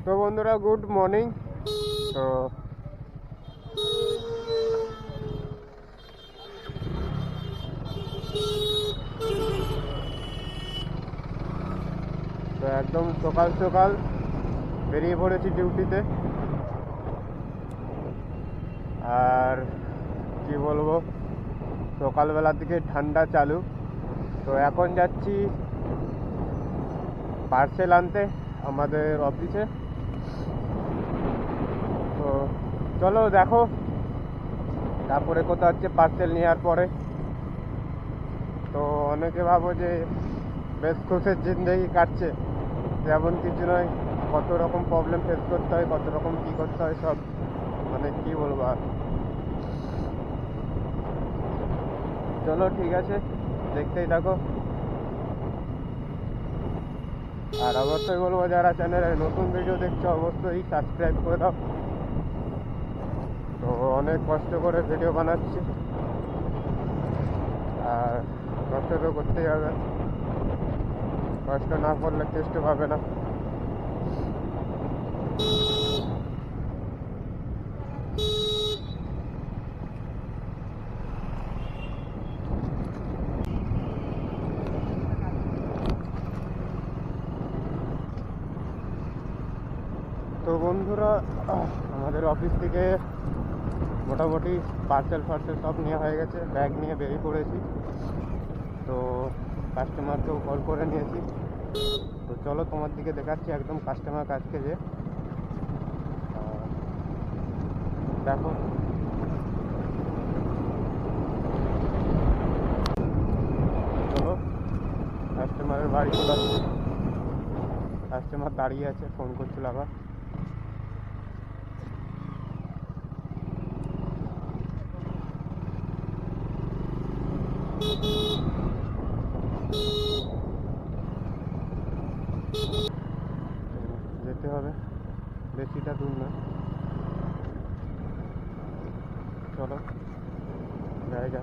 তো বন্ধুরা good morning. তো একদম সকাল সকাল বেরিয়ে পড়েছি ডিউটিতে। আর কি বলবো, সকালবেলার দিকে ঠান্ডা চালু। তো এখন যাচ্ছি পার্সেল আনতে আমাদের অফিসে। তো চলো দেখো তারপরে কোথাও হচ্ছে পার্সেল নেওয়ার পরে। তো অনেকে ভাবো যে বেশ খুশের জিন্দেগি কাটছে, তেমন কিছু নয়। কত রকম প্রবলেম ফেস করতে হয়, কত রকম কী করতে হয়, সব মানে কি বলবো আর। চলো ঠিক আছে, দেখতেই থাকো। আর অবশ্যই বলবো যারা চ্যানেলে নতুন ভিডিও দেখছো অবশ্যই সাবস্ক্রাইব করে দাও। তো অনেক কষ্ট করে ভিডিও বানাচ্ছি, আর কষ্ট তো করতেই হবে, কষ্ট না করলে টেস্ট পাবে না। তো বন্ধুরা, আমাদের অফিস থেকে মোটামুটি পার্সেল সব নেওয়া হয়ে গেছে, ব্যাগ নিয়ে বেরিয়ে পড়েছি। তো কাস্টমারকেও কল করে নিয়েছি। তো চলো তোমার দিকে দেখাচ্ছি একদম কাস্টমার কাছকে যে দেখো। চলো কাস্টমারের বাড়ি চলে আসছি। কাস্টমার দাঁড়িয়ে আছে, ফোন করছিল আবার। যেতে হবে, বেশিটা দূর না। চলো জায়গা